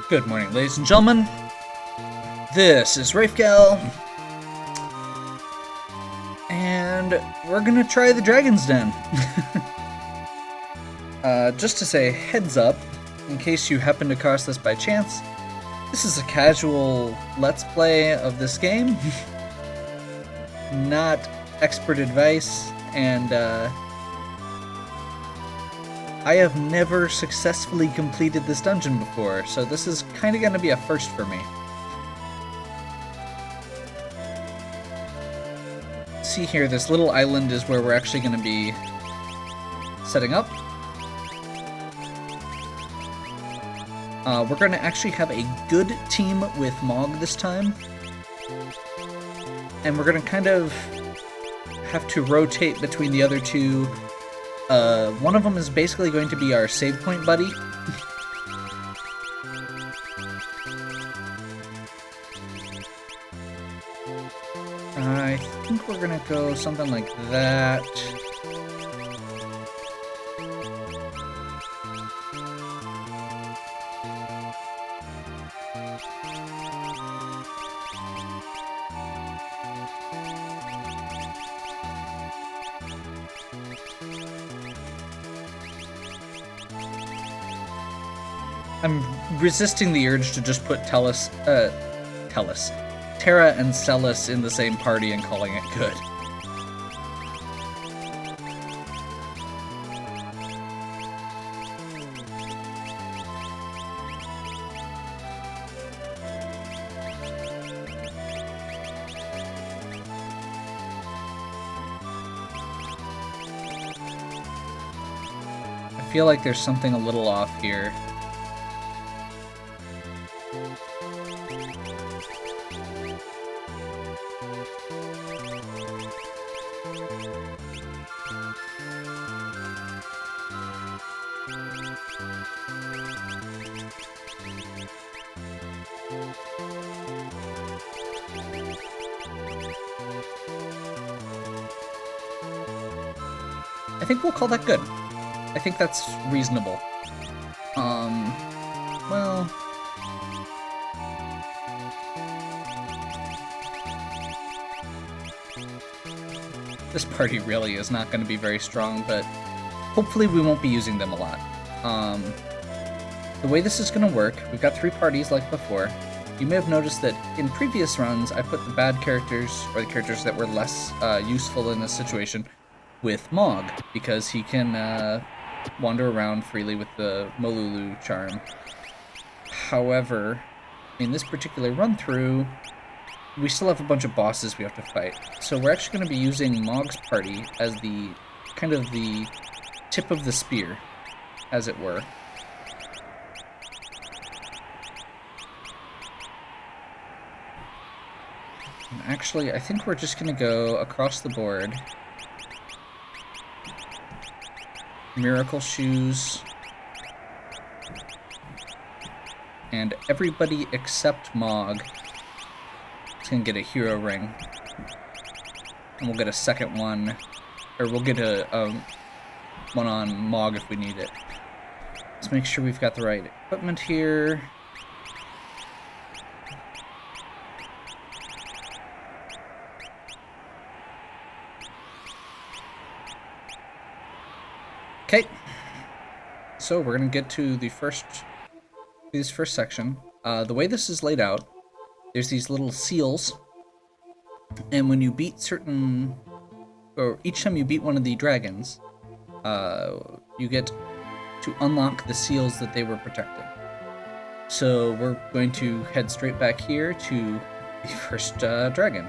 Good morning, ladies and gentlemen. This is Rafegal, and we're gonna try the Dragon's Den. Just to say heads up, in case you happen to cross this by chance, this is a casual let's play of this game, not expert advice, and I have never successfully completed this dungeon before, so this is kind of going to be a first for me. See here, this little island is where we're actually going to be setting up. We're going to actually have a good team with Mog this time, and we're going to kind of have to rotate between the other two. One of them is basically going to be our save point buddy. I think we're gonna go something like that. I'm resisting the urge to just put Terra and Celis in the same party and calling it good. I feel like there's something a little off here. I think we'll call that good. I think that's reasonable. Well... This party really is not going to be very strong, but hopefully we won't be using them a lot. The way this is going to work, we've got 3 parties like before. You may have noticed that in previous runs, I put the bad characters, or the characters that were less useful in this situation, with Mog, because he can wander around freely with the Molulu charm. However, in this particular run-through, we still have a bunch of bosses we have to fight. So we're actually going to be using Mog's party as the kind of the tip of the spear, as it were. And actually, I think we're just going to go across the board. Miracle Shoes. And everybody except Mog is going to get a hero ring. And we'll get a second one. Or we'll get a one on Mog if we need it. Let's make sure we've got the right equipment here. Okay, so we're gonna get to this first section. The way this is laid out, there's these little seals, and when you beat each time you beat one of the dragons, you get to unlock the seals that they were protecting. So we're going to head straight back here to the first dragon.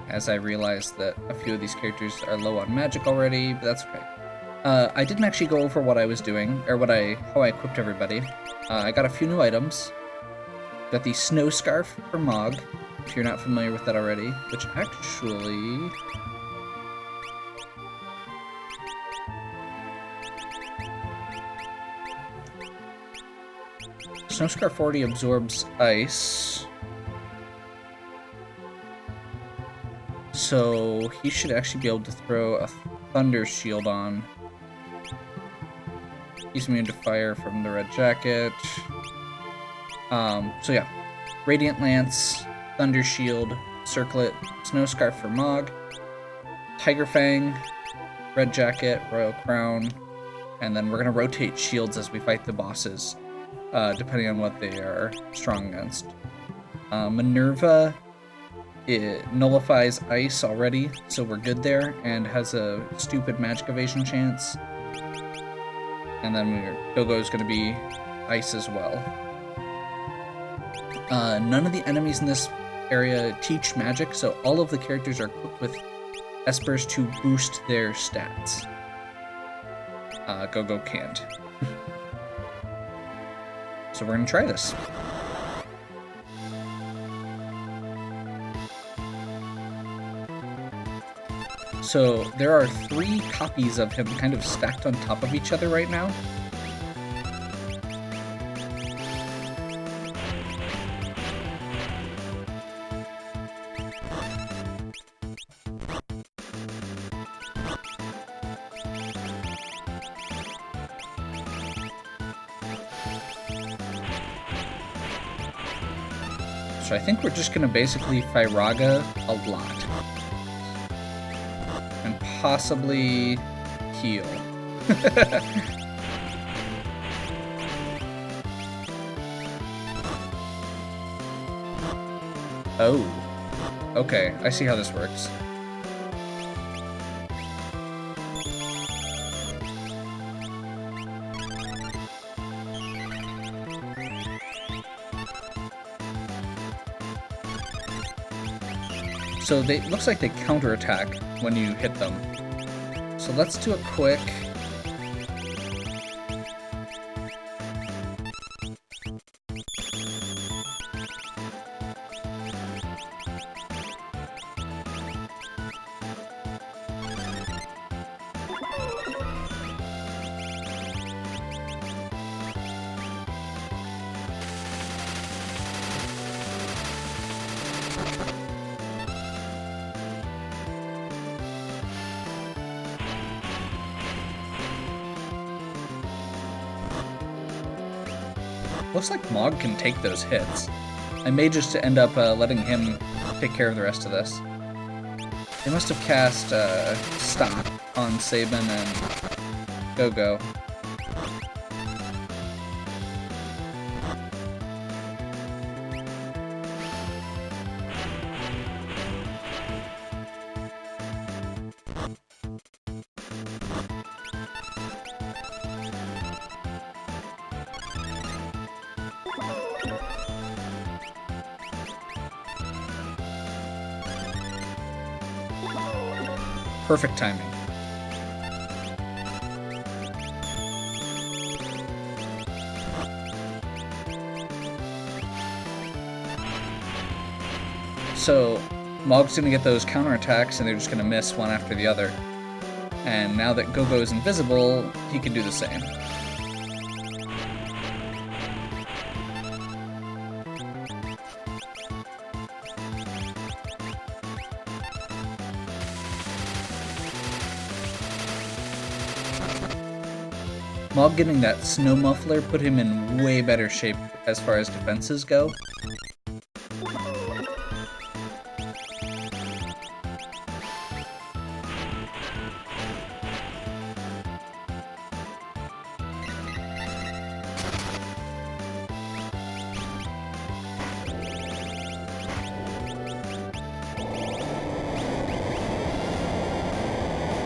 As I realized that a few of these characters are low on magic already, but that's okay. I didn't actually go over what I was doing, or how I equipped everybody. I got a few new items. Got the Snow Scarf for Mog, if you're not familiar with that already, which actually... Snow Scarf already absorbs ice. So he should actually be able to throw a Thunder Shield on. He's immune to fire from the red jacket. So yeah, Radiant Lance, Thunder Shield, Circlet, Snow Scarf for Mog, Tiger Fang, Red Jacket, Royal Crown, and then we're gonna rotate shields as we fight the bosses, depending on what they are strong against. Minerva, it nullifies ice already, so we're good there, and has a stupid magic evasion chance. And then Gogo's gonna be ice as well. None of the enemies in this area teach magic, so all of the characters are equipped with espers to boost their stats. Gogo can't. So we're gonna try this. So there are 3 copies of him kind of stacked on top of each other right now. So I think we're just gonna basically Firaga a lot. And possibly heal. Oh. Okay, I see how this works. So they looks like they counterattack when you hit them. So let's do a quick. Looks like Mog can take those hits. I may just end up letting him take care of the rest of this. They must have cast Stop on Sabin and Gogo. Perfect timing. So Mog's gonna get those counterattacks and they're just gonna miss one after the other. And now that Gogo is invisible, he can do the same. Mog getting that snow muffler put him in way better shape as far as defenses go.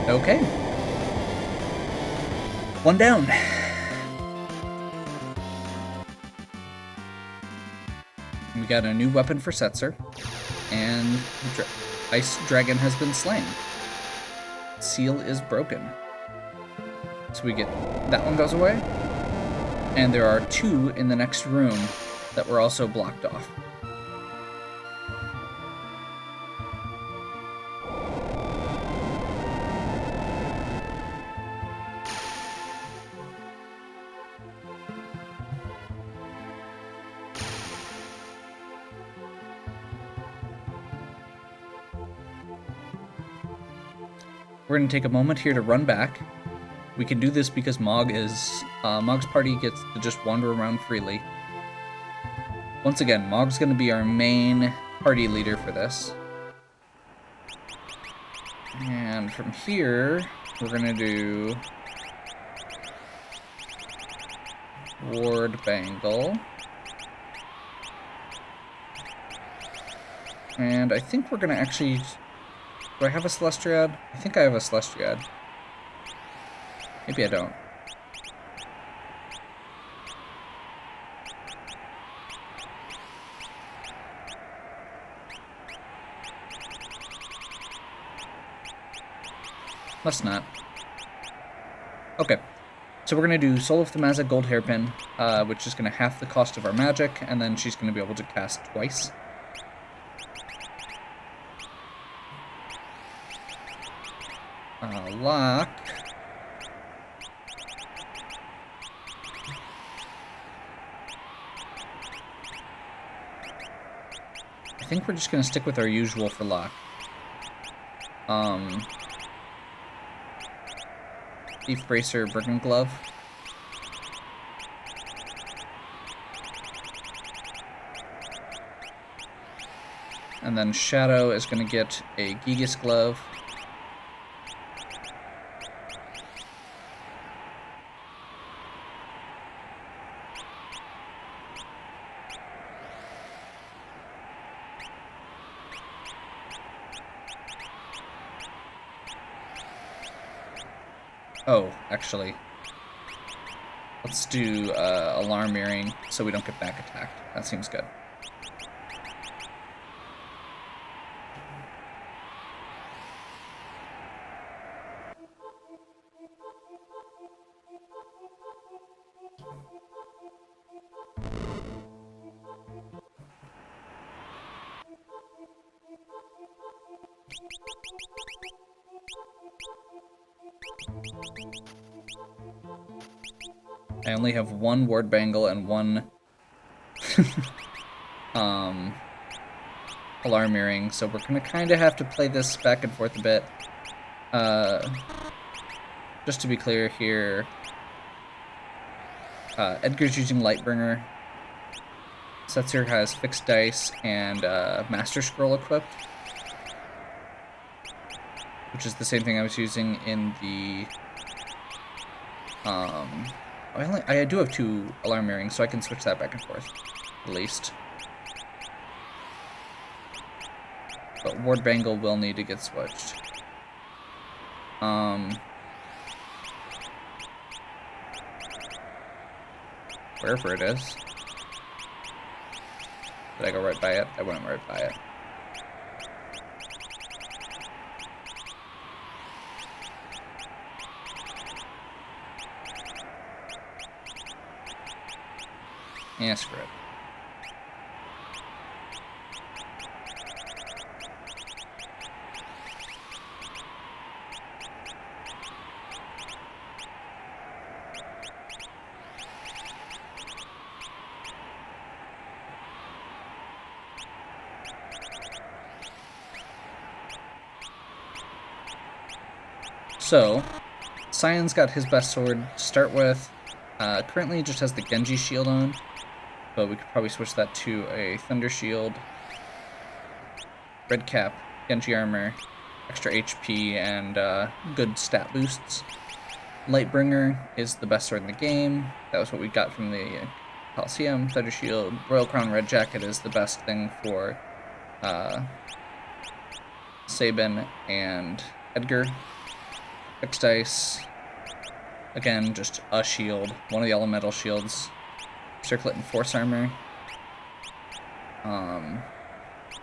Okay. One down. We got a new weapon for Setzer, and Ice Dragon has been slain. Seal is broken. So we get that one goes away, and there are 2 in the next room that were also blocked off. We're going to take a moment here to run back We can do this because Mog's party gets to just wander around freely. Once again, Mog's going to be our main party leader for this. And from here, we're going to do Ward Bangle. And I think we're going to actually... Do I have a Celestiad? I think I have a Celestiad. Maybe I don't. Must not. Okay. So we're going to do Soul of Thamaza Gold Hairpin, which is going to half the cost of our magic, and then she's going to be able to cast twice. Lock. I think we're just going to stick with our usual for lock. Thief Bracer, Brigand Glove. And then Shadow is going to get a Gigas Glove. Oh, actually, let's do Alarm Earring so we don't get back attacked. That seems good. I only have one Ward Bangle and one Alarm Earring, so we're gonna kind of have to play this back and forth a bit. Just to be clear here, Edgar's using Lightbringer. Setzer has Fixed Dice and Master Scroll equipped, which is the same thing I was using in the I do have two Alarm Earrings, so I can switch that back and forth, at least. But Ward Bangle will need to get switched. Wherever it is. Did I go right by it? I went right by it. Yeah, screw it. So, Cyan's got his best sword to start with. Currently just has the Genji shield on, but we could probably switch that to a Thunder Shield. Red Cap, Genji armor, extra HP, and good stat boosts. Lightbringer is the best sword in the game. That was what we got from the Coliseum. Thunder Shield. Royal Crown Red Jacket is the best thing for Sabin and Edgar. Fixed Dice. Again, just a shield. One of the elemental shields. Circlet and Force Armor.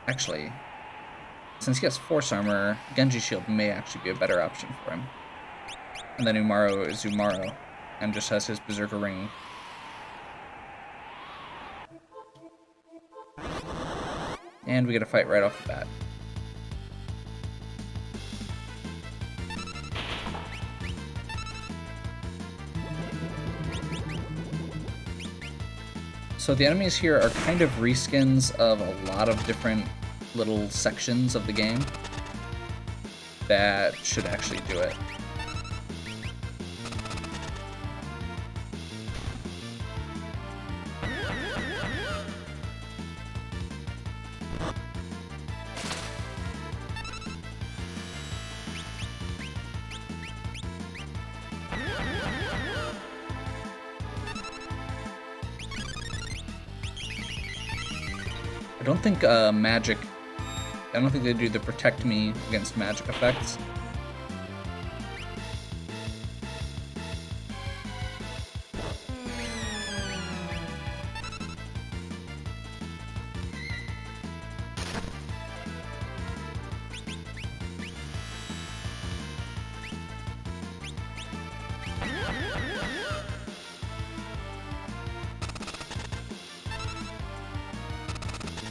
Actually, since he has Force Armor, Genji Shield may actually be a better option for him. And then Umaro is Umaro, and just has his Berserker Ring. And we get a fight right off the bat. So the enemies here are kind of reskins of a lot of different little sections of the game that should actually do it. I don't think magic. I don't think they do the protect me against magic effects.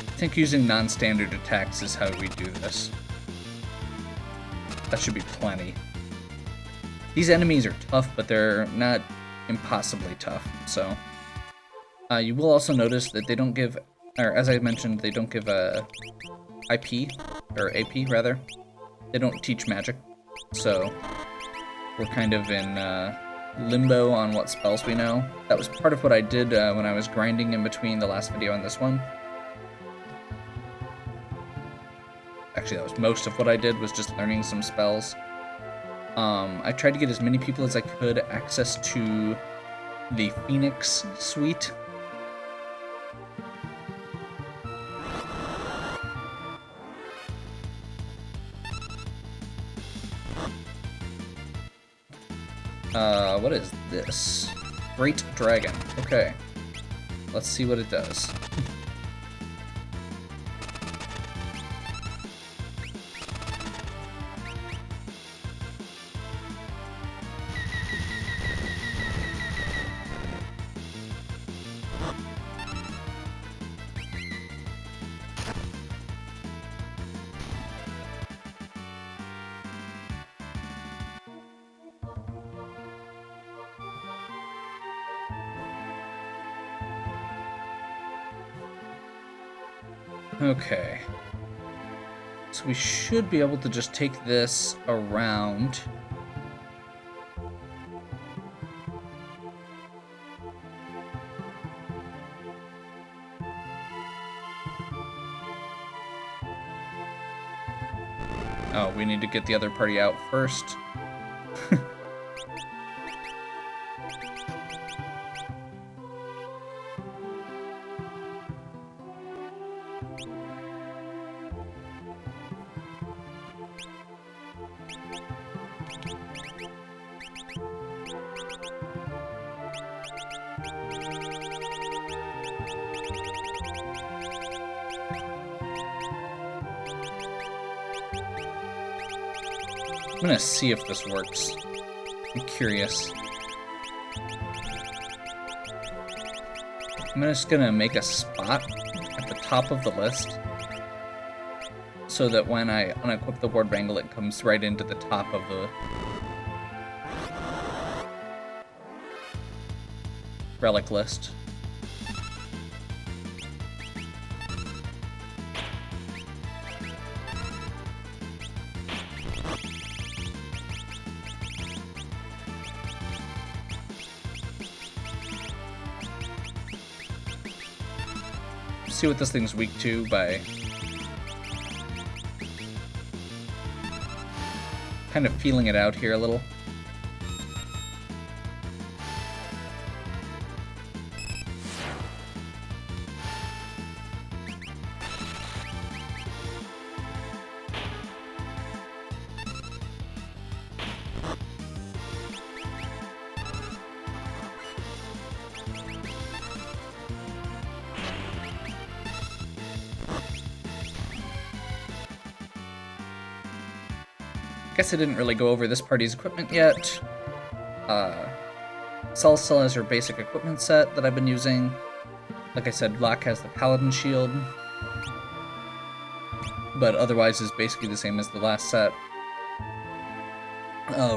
I think using non-standard attacks is how we do this. That should be plenty. These enemies are tough, but they're not impossibly tough, so... you will also notice that they don't give, or as I mentioned, they don't give a IP, or AP rather. They don't teach magic, so we're kind of in limbo on what spells we know. That was part of what I did when I was grinding in between the last video and this one. Actually, that was most of what I did, was just learning some spells. I tried to get as many people as I could access to the Phoenix suite. What is this? Great Dragon. Okay. Let's see what it does. Okay. So we should be able to just take this around. Oh, we need to get the other party out first. I'm gonna see if this works. I'm curious. I'm just gonna make a spot at the top of the list so that when I unequip the Ward Bangle, it comes right into the top of the relic list. See what this thing's weak to by kind of feeling it out here a little. Guess I didn't really go over this party's equipment yet. Cell still has her basic equipment set that I've been using. Like I said, Black has the Paladin Shield, but otherwise is basically the same as the last set.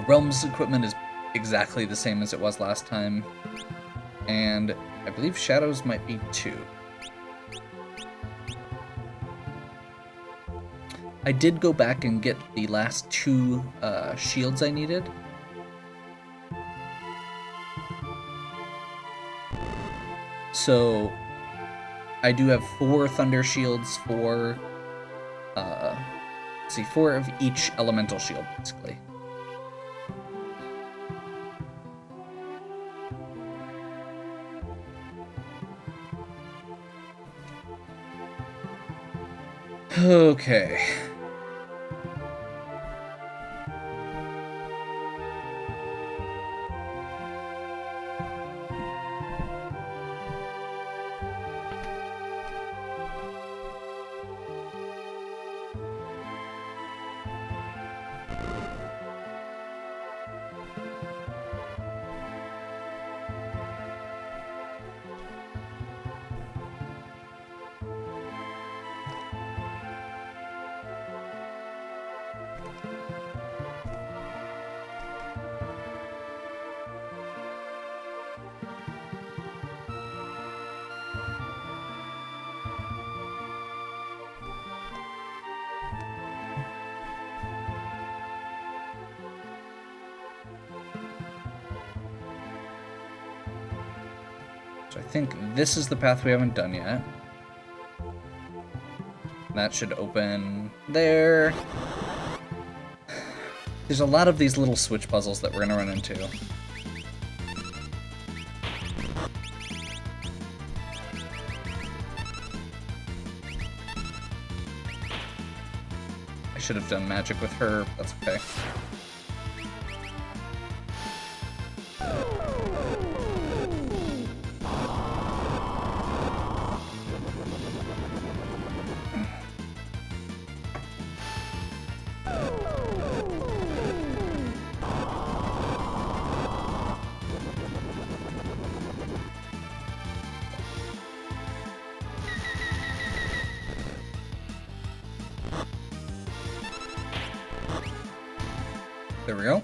Realm's equipment is exactly the same as it was last time, and I believe Shadow's might be too. I did go back and get the last two shields I needed. So I do have 4 thunder shields for, let's see, 4 of each elemental shield, basically. Okay. So I think this is the path we haven't done yet. That should open there. There's a lot of these little switch puzzles that we're gonna run into. I should have done magic with her, but that's okay. There we go.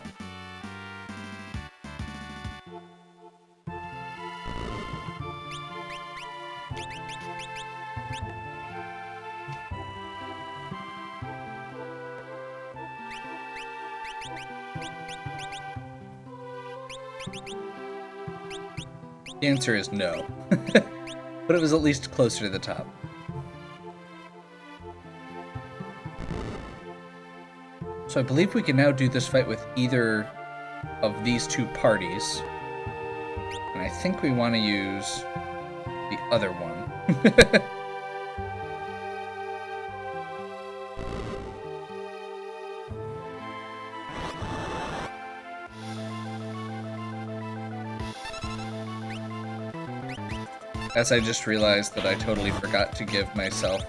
The answer is no. But it was at least closer to the top. So I believe we can now do this fight with either of these two parties. And I think we want to use the other one. As I just realized that I totally forgot to give myself,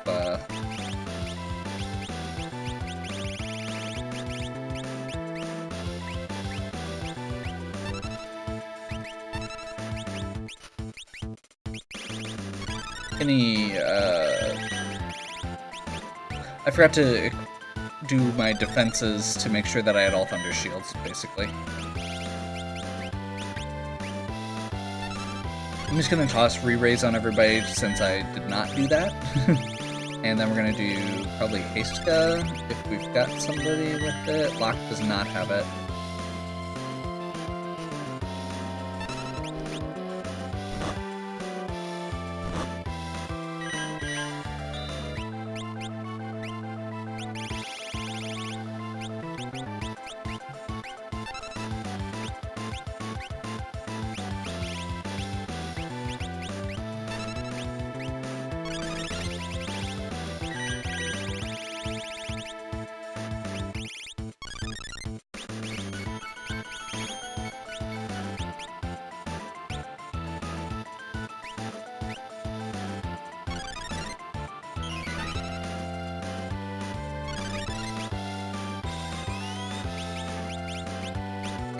I forgot to do my defenses to make sure that I had all Thunder Shields, basically. I'm just gonna toss re-raise on everybody since I did not do that. And then we're gonna do probably Hastka if we've got somebody with it. Locke does not have it.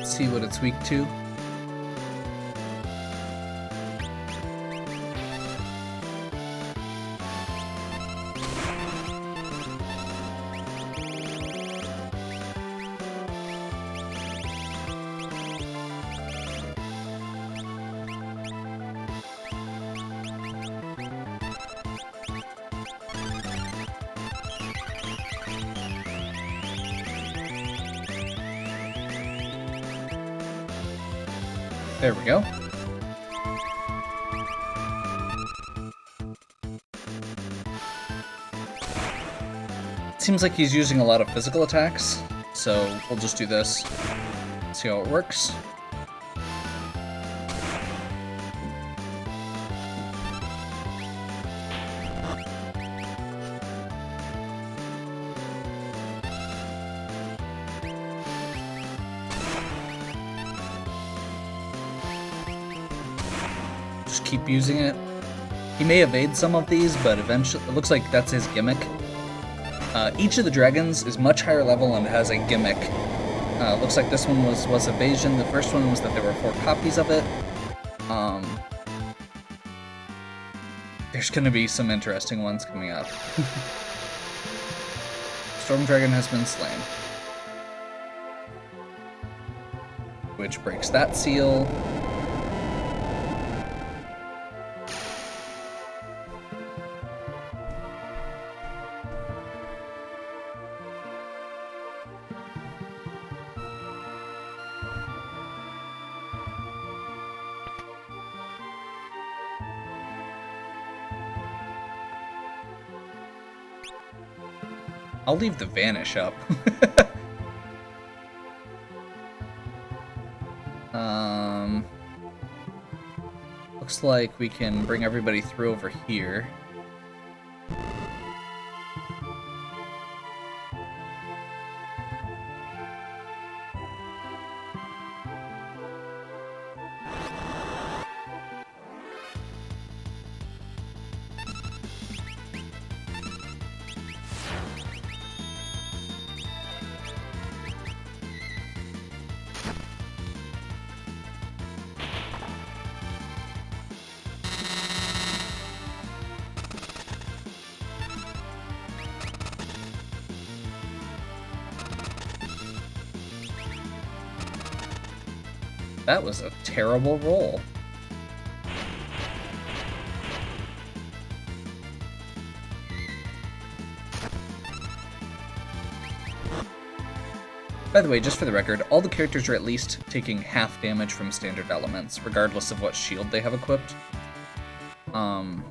See what it's weak to. There we go. Seems like he's using a lot of physical attacks, so we'll just do this, see how it works. keep using it. He may evade some of these, but eventually it looks like that's his gimmick. Each of the dragons is much higher level and has a gimmick. Looks like this one was evasion. The first one was that there were 4 copies of it. There's going to be some interesting ones coming up. Storm Dragon has been slain. Which breaks that seal. I'll leave the Vanish up. Looks like we can bring everybody through over here. That was a terrible roll. By the way, just for the record, all the characters are at least taking half damage from standard elements, regardless of what shield they have equipped. So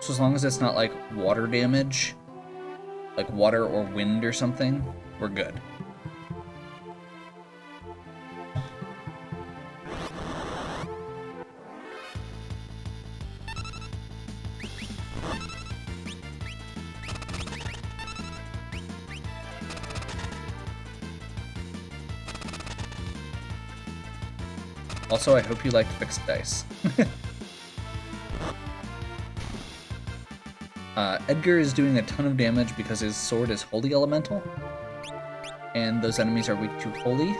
as long as it's not like water damage, like water or wind or something, we're good. Also, I hope you like fixed dice. Edgar is doing a ton of damage because his sword is Holy Elemental, and those enemies are weak to Holy.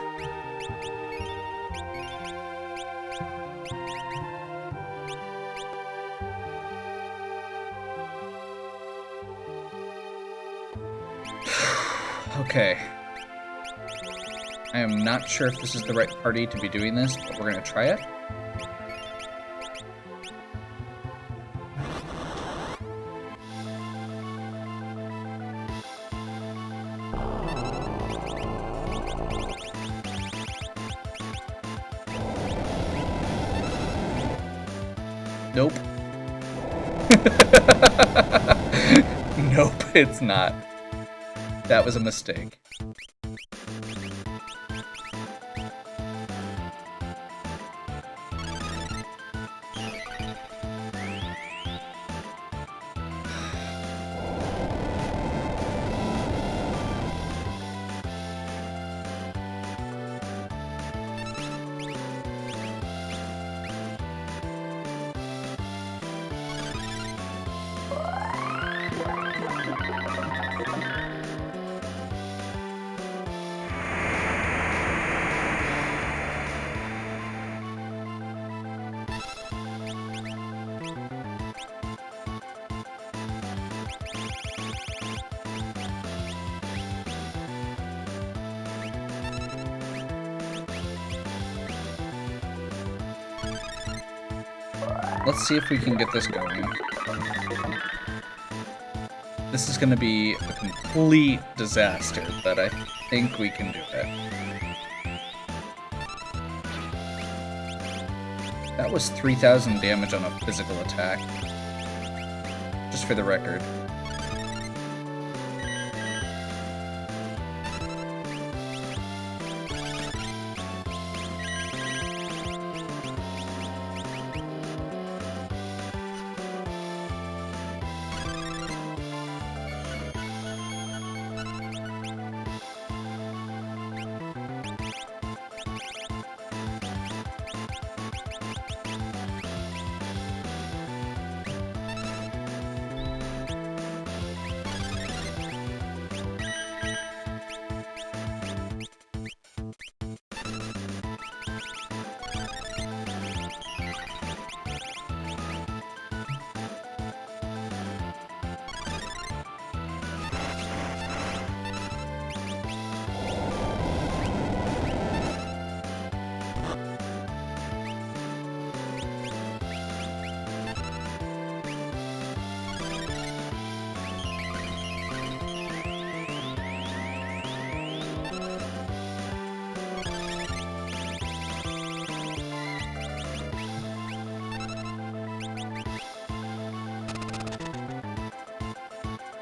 Okay. I am not sure if this is the right party to be doing this, but we're going to try it. Nope. Nope, it's not. That was a mistake. Let's see if we can get this going. This is going to be a complete disaster, but I think we can do it. That was 3,000 damage on a physical attack. Just for the record.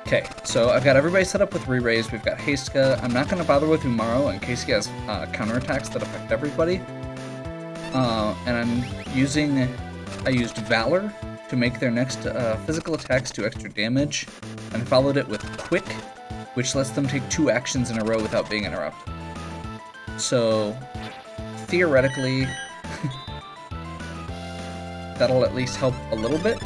Okay, so I've got everybody set up with re-raise. We've got Hastka. I'm not going to bother with Umaro in case he has counterattacks that affect everybody. And I used Valor to make their next physical attacks do extra damage, and followed it with Quick, which lets them take 2 actions in a row without being interrupted. So, theoretically, that'll at least help a little bit.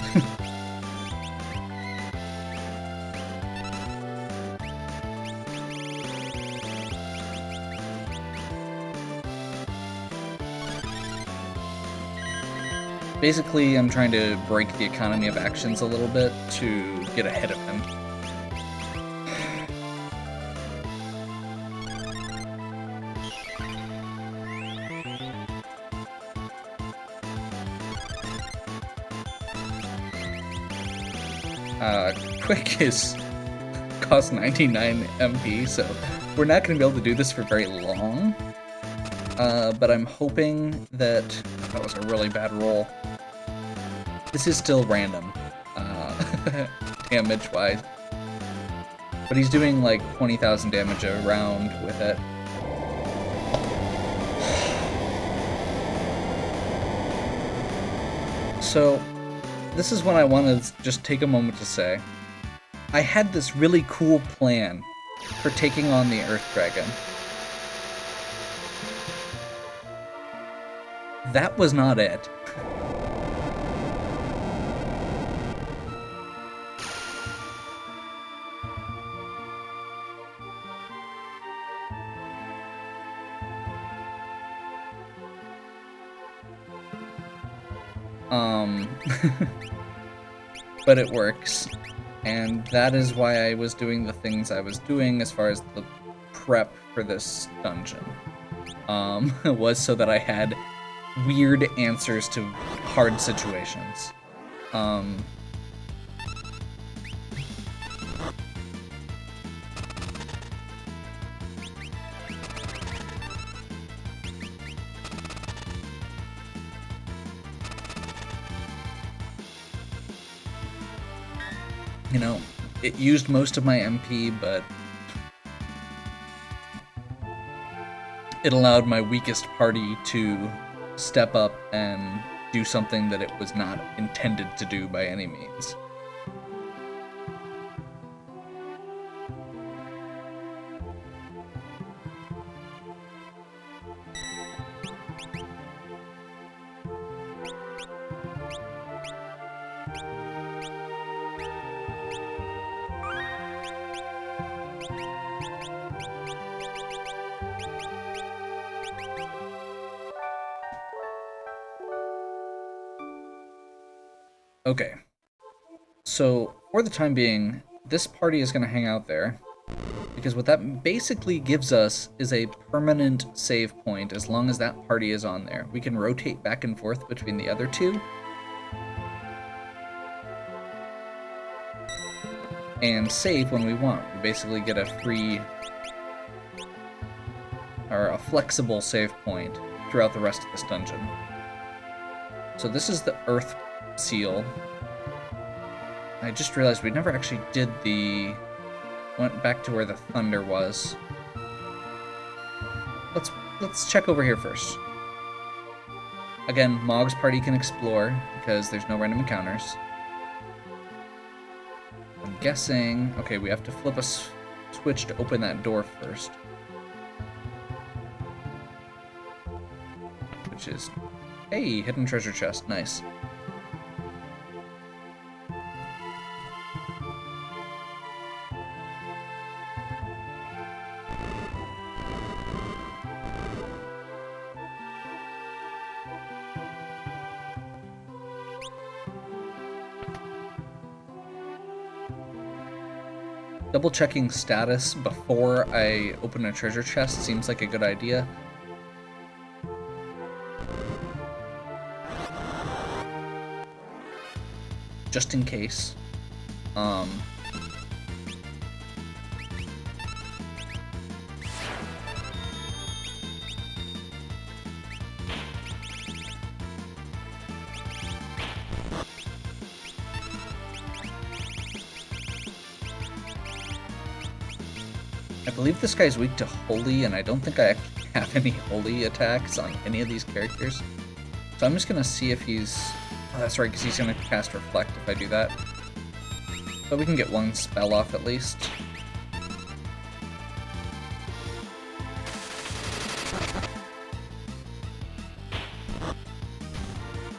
Basically, I'm trying to break the economy of actions a little bit to get ahead of him. Quick is cost 99 MP, so we're not going to be able to do this for very long. But I'm hoping that was a really bad roll. This is still random, damage-wise. But he's doing like 20,000 damage a round with it. So, this is what I want to just take a moment to say. I had this really cool plan for taking on the Earth Dragon. That was not it. But it works, and that is why I was doing the things I was doing as far as the prep for this dungeon. Was so that I had weird answers to hard situations. You know, it used most of my MP, but it allowed my weakest party to step up and do something that it was not intended to do by any means. Okay, so for the time being, this party is going to hang out there, because what that basically gives us is a permanent save point as long as that party is on there. We can rotate back and forth between the other two, and save when we want. We basically get a free, or a flexible save point throughout the rest of this dungeon. So this is the Earth Seal. I just realized we never actually went back to where the thunder was. Let's check over here first. Again, Mog's party can explore because there's no random encounters. I'm guessing, okay, we have to flip a switch to open that door first. Which is, hey, hidden treasure chest, nice. Double checking status before I open a treasure chest seems like a good idea. Just in case. I believe this guy's weak to Holy, and I don't think I actually have any Holy attacks on any of these characters. So I'm just going to see if he's... Oh, that's right, because he's going to cast Reflect if I do that. But we can get one spell off at least.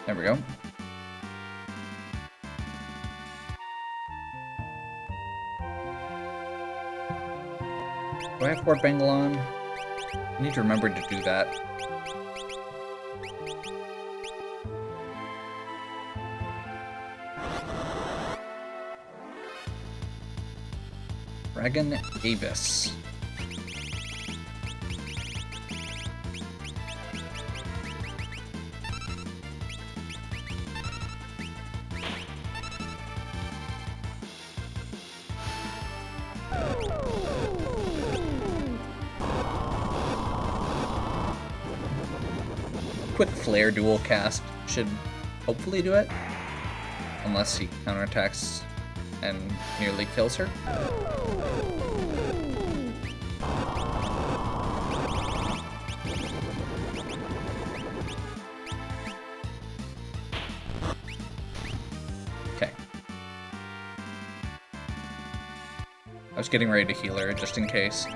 There we go. Do I have Fort Bengal on? I need to remember to do that. Dragon Avis. Quick Flare dual cast should hopefully do it. Unless he counterattacks and nearly kills her. Okay. I was getting ready to heal her just in case.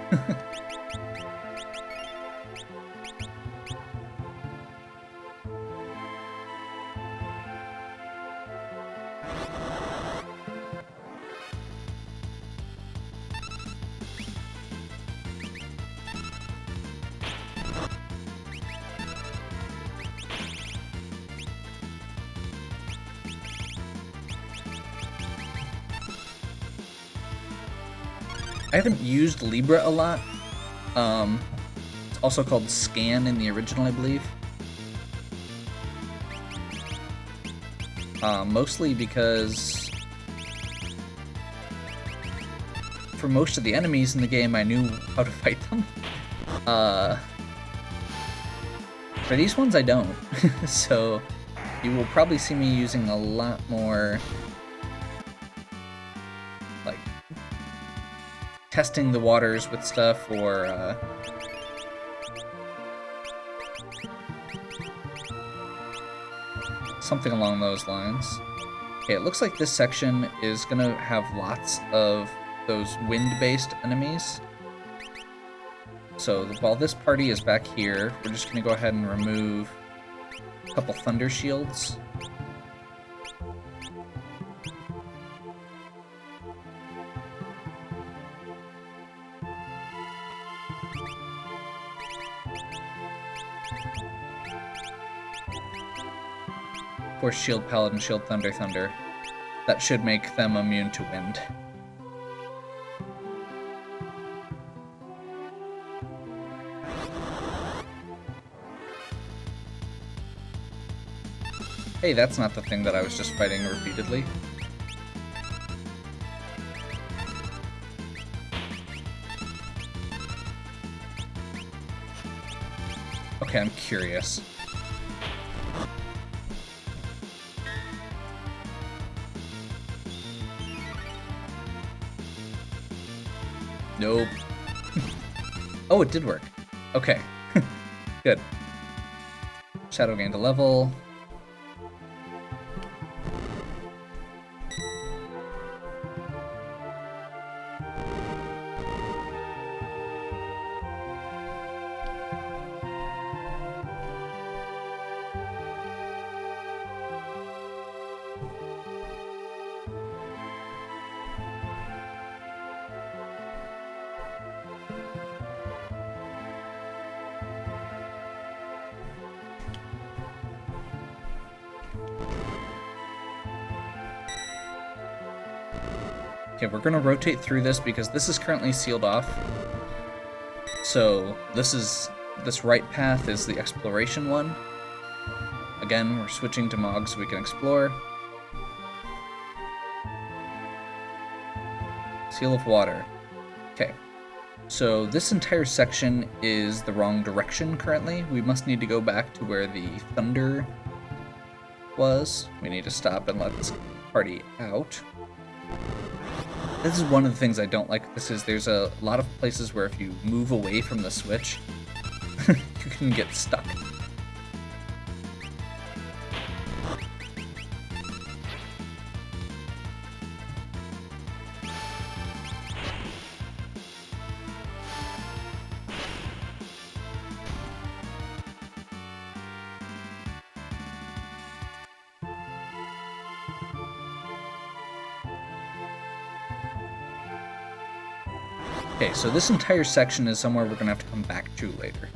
I haven't used Libra a lot. It's also called Scan in the original, I believe. Mostly because for most of the enemies in the game, I knew how to fight them. For these ones, I don't. So you will probably see me using a lot more testing the waters with stuff, or something along those lines. Okay, it looks like this section is gonna have lots of those wind-based enemies. So while this party is back here, we're just gonna go ahead and remove a couple thunder shields. Or Shield Paladin, Shield Thunder, Thunder. That should make them immune to wind. Hey, that's not the thing that I was just fighting repeatedly. Okay, I'm curious. Nope. Oh, it did work. Okay. Good. Shadow gained a level. Okay, we're gonna rotate through this because this is currently sealed off. So this right path is the exploration one. Again, we're switching to Mog so we can explore. Seal of Water. Okay, so this entire section is the wrong direction currently. We must need to go back to where the thunder was. We need to stop and let this party out. This is one of the things I don't like. There's a lot of places where if you move away from the switch, you can get stuck. Okay, so this entire section is somewhere we're gonna have to come back to later.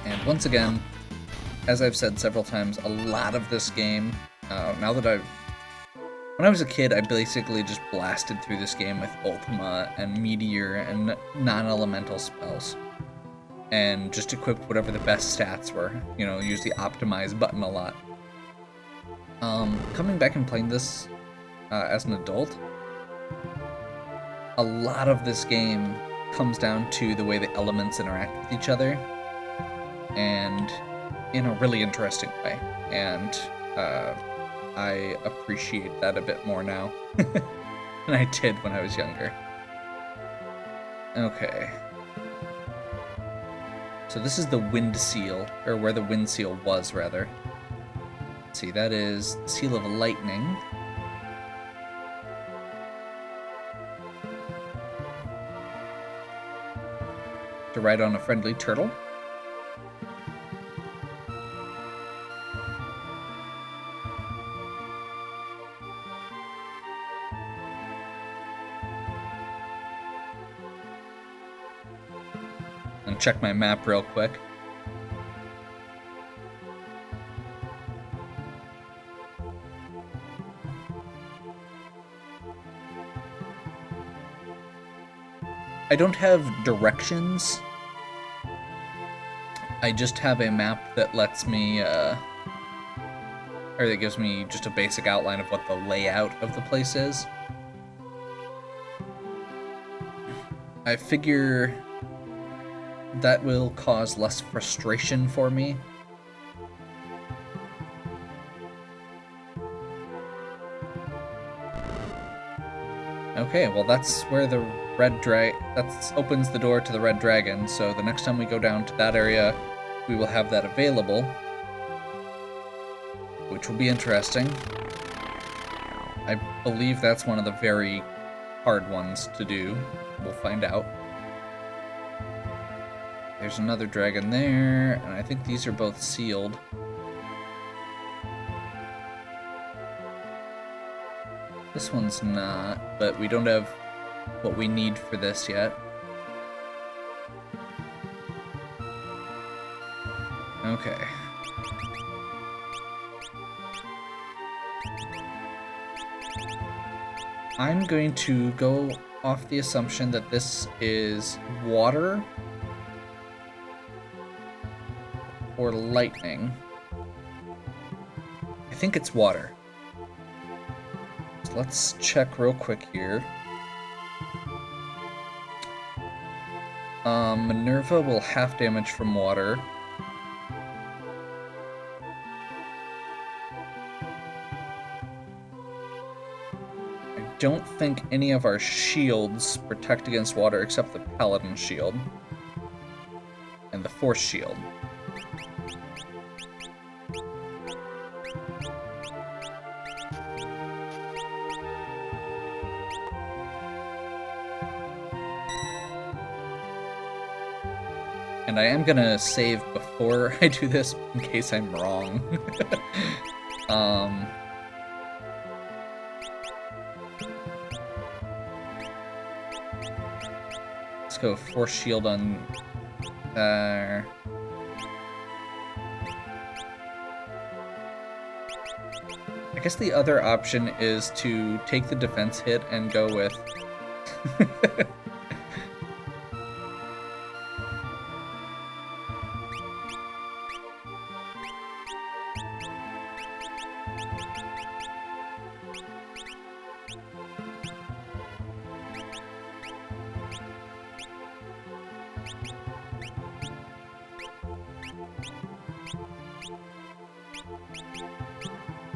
And once again, as I've said several times, a lot of this game, when I was a kid, I basically just blasted through this game with Ultima and Meteor and non-elemental spells. And just equipped whatever the best stats were. You know, use the optimize button a lot. Coming back and playing this as an adult, a lot of this game comes down to the way the elements interact with each other. And in a really interesting way, and I appreciate that a bit more now than I did when I was younger. Okay. So this is the wind seal, or where the wind seal was, rather. Let's see, that is the seal of lightning. To ride on a friendly turtle. And check my map real quick. I don't have directions. I just have a map that lets me, or that gives me just a basic outline of what the layout of the place is. I figure that will cause less frustration for me. Okay, well that's where the that opens the door to the red dragon, so the next time we go down to that area, we will have that available, which will be interesting. I believe that's one of the very hard ones to do. We'll find out. There's another dragon there, and I think these are both sealed. This one's not, but we don't have what we need for this yet. Okay. I'm going to go off the assumption that this is water or lightning. I think it's water. So let's check real quick here. Minerva will half damage from water. I don't think any of our shields protect against water except the Paladin shield and the Force shield. And I am gonna save before I do this in case I'm wrong. Let's go Force Shield on there. I guess the other option is to take the defense hit and go with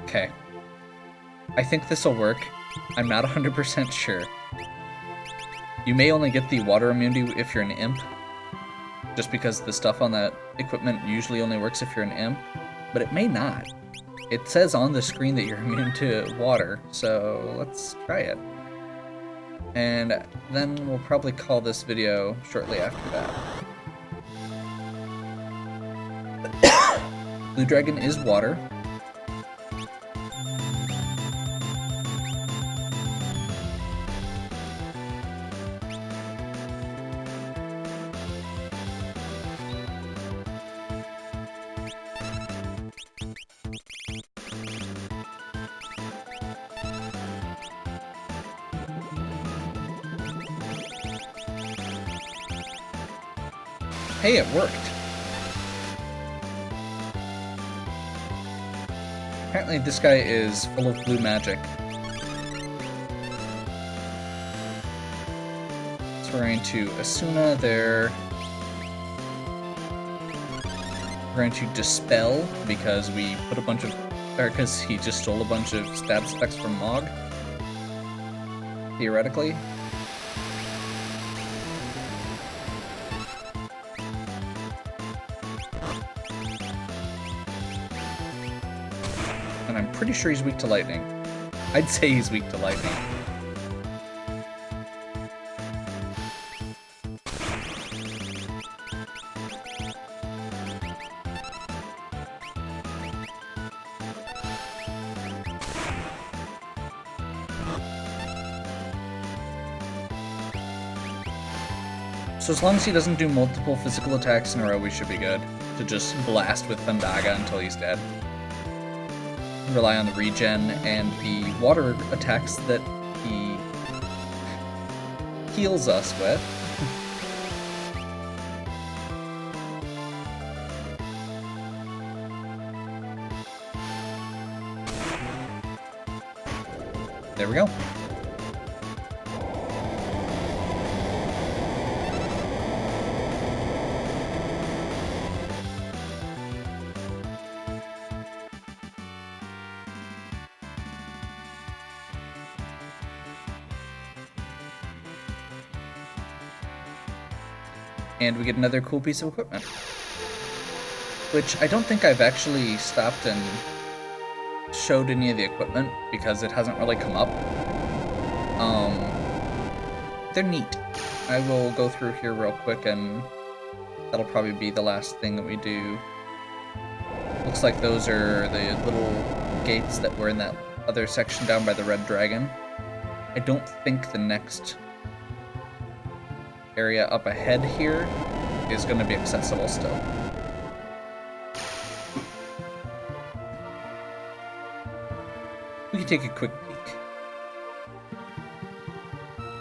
Okay. I think this will work. I'm not 100% sure. You may only get the water immunity if you're an imp, just because the stuff on that equipment usually only works if you're an imp, but it may not. It says on the screen that you're immune to water, so let's try it. And then we'll probably call this video shortly after that. Blue Dragon is water. Hey, it worked! Apparently this guy is full of blue magic. So we're going to Asuna there. We're going to Dispel, because we put a bunch of... or because he just stole a bunch of stab specs from Mog. Theoretically. And I'm pretty sure he's weak to lightning. I'd say he's weak to lightning. So as long as he doesn't do multiple physical attacks in a row, we should be good. To just blast with Thundaga until he's dead. Rely on the regen and the water attacks that he heals us with. There we go. And we get another cool piece of equipment. Which I don't think I've actually stopped and showed any of the equipment, because it hasn't really come up. They're neat. I will go through here real quick, and that'll probably be the last thing that we do. Looks like those are the little gates that were in that other section down by the red dragon. I don't think the next area up ahead here is going to be accessible still. We can take a quick peek.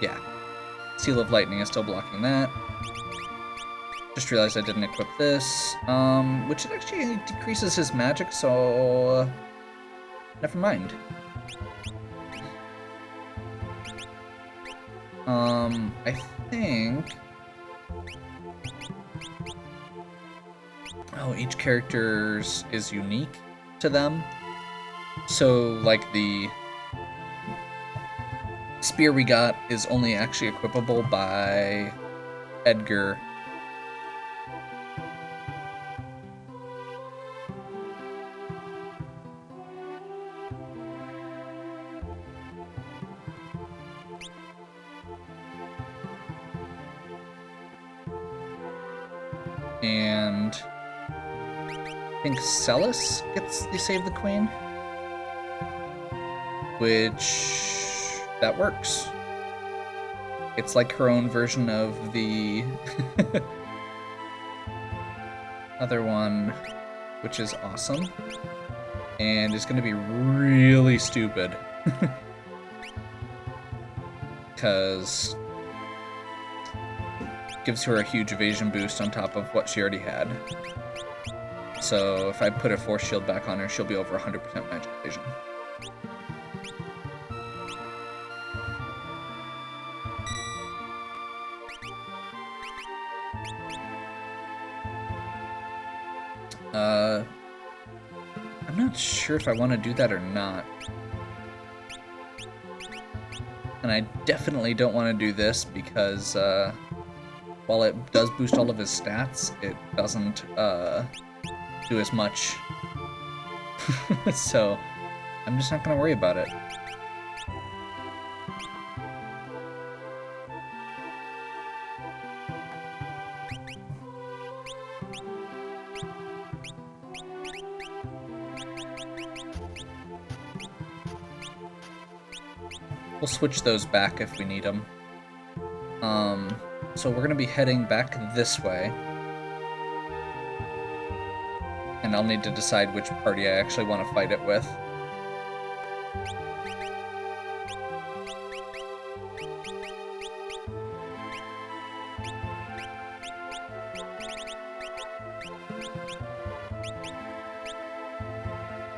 Yeah. Seal of Lightning is still blocking that. Just realized I didn't equip this, which actually decreases his magic, so never mind. I think... oh, each character's is unique to them. So, like, the spear we got is only actually equipable by Edgar. And I think Celis gets the Save the Queen, which that works. It's like her own version of the other one, which is awesome, and is going to be really stupid because gives her a huge evasion boost on top of what she already had. So if I put a force shield back on her, she'll be over 100% magic evasion. I'm not sure if I want to do that or not. And I definitely don't want to do this because while it does boost all of his stats, it doesn't do as much. So I'm just not going to worry about it. We'll switch those back if we need them. So we're going to be heading back this way. And I'll need to decide which party I actually want to fight it with.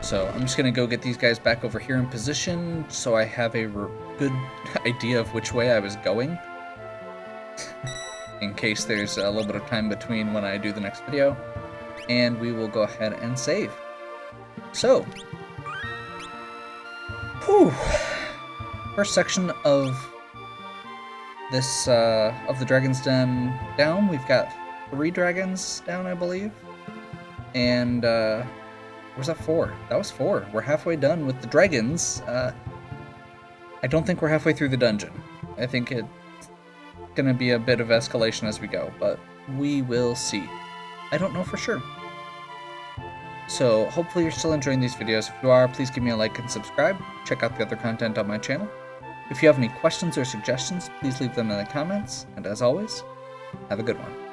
So I'm just going to go get these guys back over here in position so I have a good idea of which way I was going. In case there's a little bit of time between when I do the next video. And we will go ahead and save. So, whew, first section of this, of the Dragon's Den down. We've got 3 dragons down, I believe. And, was that 4? That was 4. We're halfway done with the dragons. I don't think we're halfway through the dungeon. I think it's gonna be a bit of escalation as we go, but we will see. I don't know for sure. So hopefully you're still enjoying these videos. If you are, please give me a like and subscribe. Check out the other content on my channel. If you have any questions or suggestions, please leave them in the comments. And as always, have a good one.